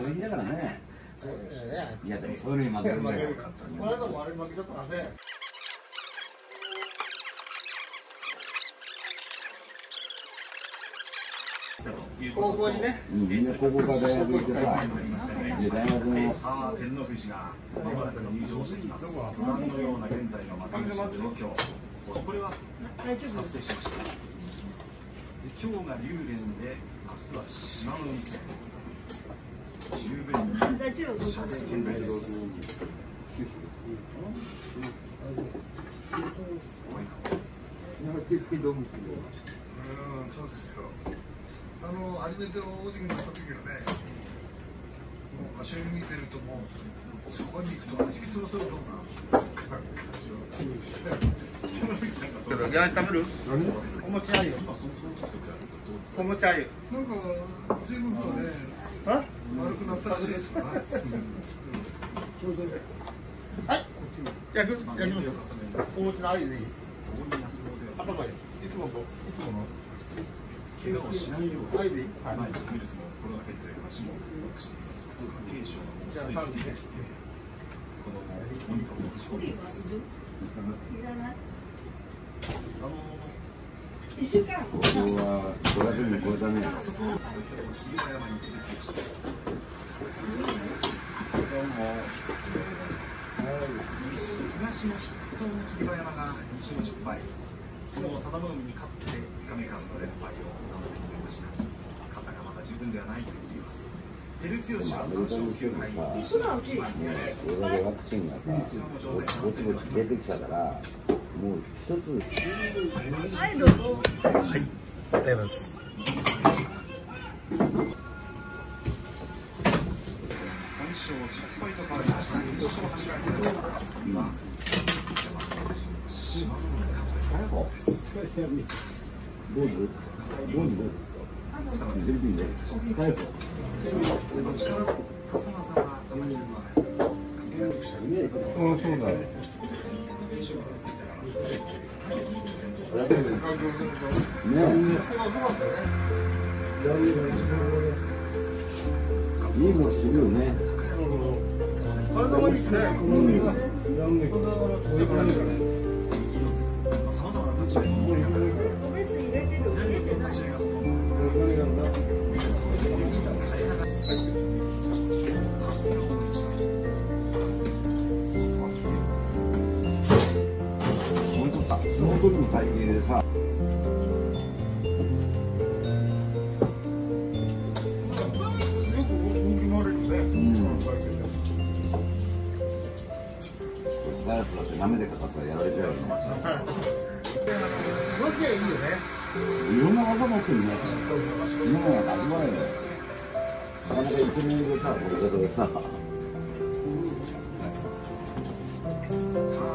いんだからね。いやでもそういうのに負けるんだよ。この間もあれ負けちゃったからね。高校にね。みんな高校から大学行ってさ、で大学の。さあ照ノ富士がまもなく入場してきます。ご覧のような現在の幕内の状況。これは達成しました。今日が竜電で、明日は志摩ノ海戦。十分に射程圏内です。そうですよ。アニメで大関になった時はね、もう足を見てるともうそこに行くと引き取らせると思うな。焼い食べる？お餅あゆ。お餅あゆ。なんか随分とね、丸くなったらしいですよね。はい。焼きますよ。お餅のあゆでいい。頭いい。いつもの。怪我をしないように、あゆでいい。前に攻める相撲を心がけている話も多くしています。継承のじゃあ3時ね。このモニターを仕込んでいます。ここは500人超えたね。そこを霧馬山に手別します。東の筆頭の霧馬山が2勝10敗。昨日佐田の海に勝って5日目からの連敗を何度も決めました。肩がまだ十分ではないと言っています。照強は3勝9敗。西の内はこれだけワクチンがさ、ぼちぼち出てきたから、もう一つ。はい、どうぞ。はい。ありがとうございます。3勝10敗と変わりました。優勝を走られているのは志摩ノ海です。どうぞ。全部ね。返す。どっちからも笠間さんは関係なくしたね。うん、そうだよ。いいもんしてるよね。それがいいですね。さまざまな立場にお別入れてる入れてない。本当さ、その時の体型でさ。ガラスだって舐めてかかったらやられちゃうよね。動きはいいよね。いろんな技持ってるね。今のは味わえない。なかなかイケメンでさ、これ方でさ。さ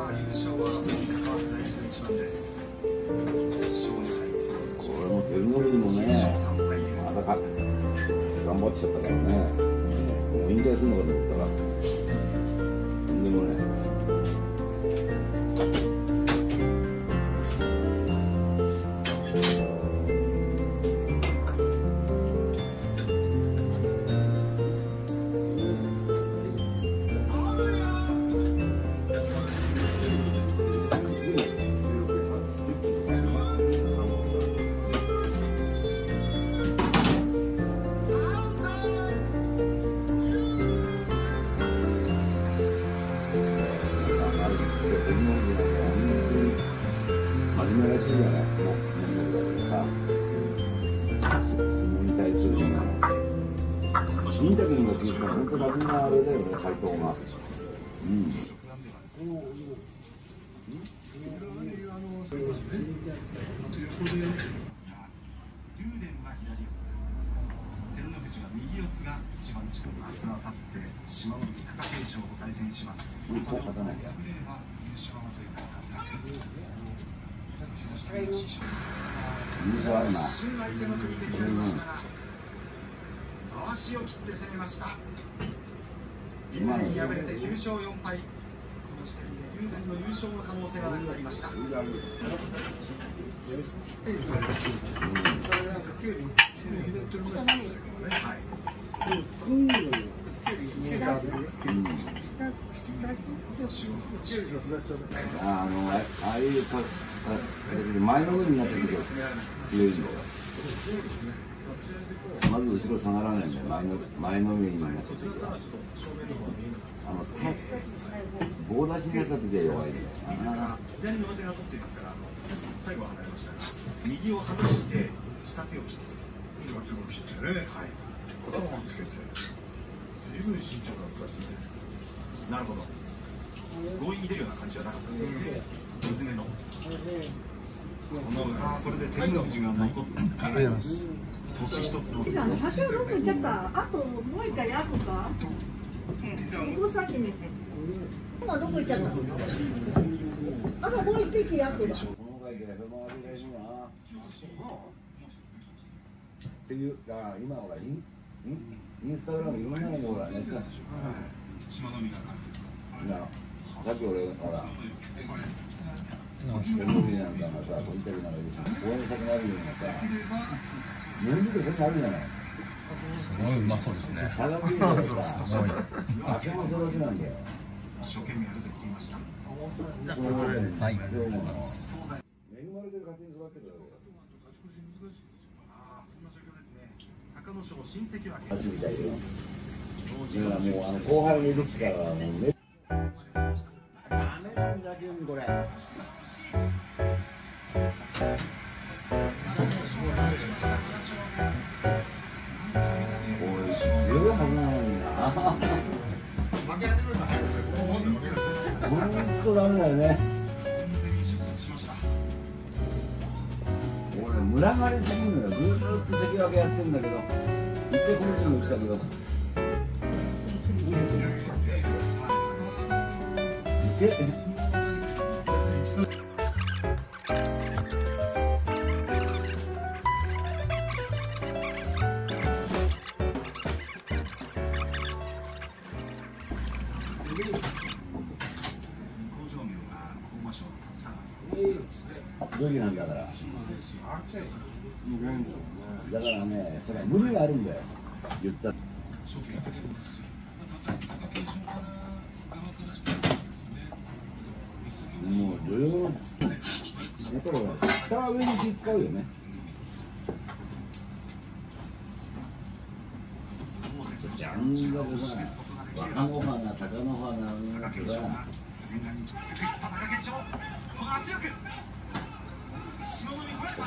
あ優勝は大事な一番です。これも照ノ富士もね、まだ頑張ってちゃったからね。もう引退するのかと思ったら、とんでもない。インタビューの聞いたら本当楽なあれだよね、回答が。うん。竜電は左四つ、照ノ富士は右四つが一番近く、明日、明後日、志摩ノ海、貴景勝と対戦します。ここで敗れれば優勝争いから脱落。優勝あるな。一瞬相手の組み手になりましたが、回しを切って攻めました。竜電に敗れて9勝4敗。この時点で竜電の優勝の可能性がなくなりました。はい。あいう前の上になってるけど強いんだよ。まず後ろ下がらないんだよ。前の上になってるけど、棒出しになった時は弱いんだよな。左の手が取っていますから、最後は離れましたが、右を外して下手を切って、手を切ってね、頭をつけて、随分慎重だったですね。なるほど。強引に出るような感じはなかったんですね。水目の。これで照ノ富士が残って、星一つの。社長どこ行っちゃった。あともう一回焼くか。ここ先に。今どこ行っちゃったの。あともう一匹焼くだ。っていうか今ほらインスタグラムいろんなのほらネットなんでしょ。さっき俺ほらテレビなんかがさインタビューなんかで応援したくなるようなさ日本人でそんなあるじゃない。すごいうまそうですね。差がついてるからさ汗の育ちなんだよ。一生懸命やると言っていました。はい。恵まれてる家庭に育ってるわけよ。そんな状況ですね。隆の勝新関脇。みたいよ。だからもう後輩のいるからもうね。ダメなんだけどこれ。おい強いはずなのにな。負け始めると早くね、このもんで負ける。本当ダメだよね。俺群がりすぎるのよ。ずーっと関脇やってるんだけど一回この人も来たけどドキなんだから。だからね、それは無理があるんだよ。言った。もう土曜の。やっぱり下は上に気使うよね。あんだけさ、若の花、貴乃花なんてさ。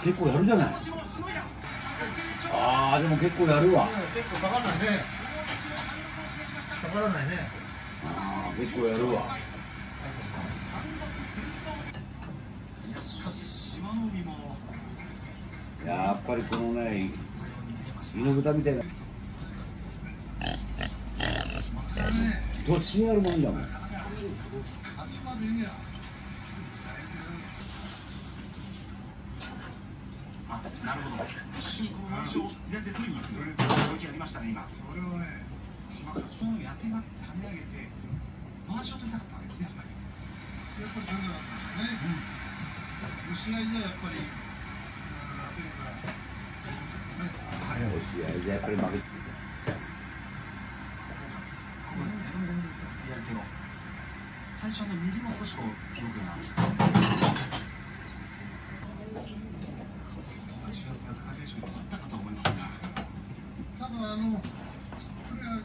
結構やるじゃない。ああ、でも結構やるわ。結構下がらないね。下がらないね。ああ、結構やるわ。やっぱりこのね、犬豚みたいな。突進あるもんだもん。なるほど。一瞬このまわしを左で取りに行く動きありましたね、今。それをね、そのやてがって跳ね上げて、まわしを取りたかったわけですね、やっぱり。やっぱりそうなんですね。試合じゃやっぱり、試合でやっぱり負け。左手の最初の右も少しこう記憶が。多分これが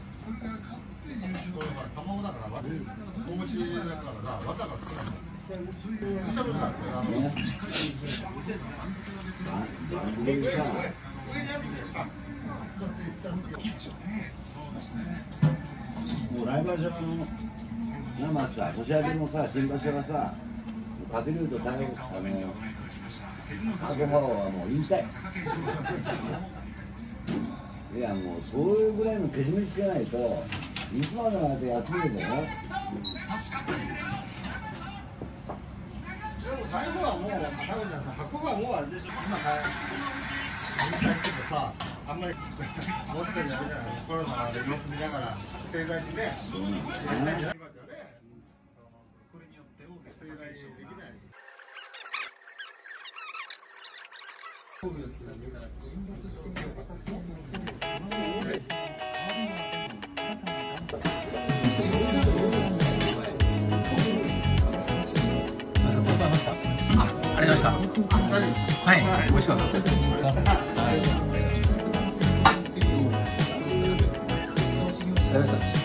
勝って優勝だから、卵だから、大持ちだからな、技が少ない。そういうしゃべるな、上にあるんですか。もう来場所の生さ、年明けのさ、新場所がさ、勝てると大変、アボハオはもう引退。いや、もうそういうぐらいのけじめつけないと、いつまでまで休みでね。でも最後はもう、最後じゃさ、箱がもうあれでしょ、今引退しててさ、あんまり持ってるじゃない、コロナで様子見ながら、盛大にね、やりたいんじゃないかね。これによって大関盛大にできない。沈没してみようかと。した。はい、美味しかったです。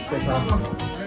失礼します。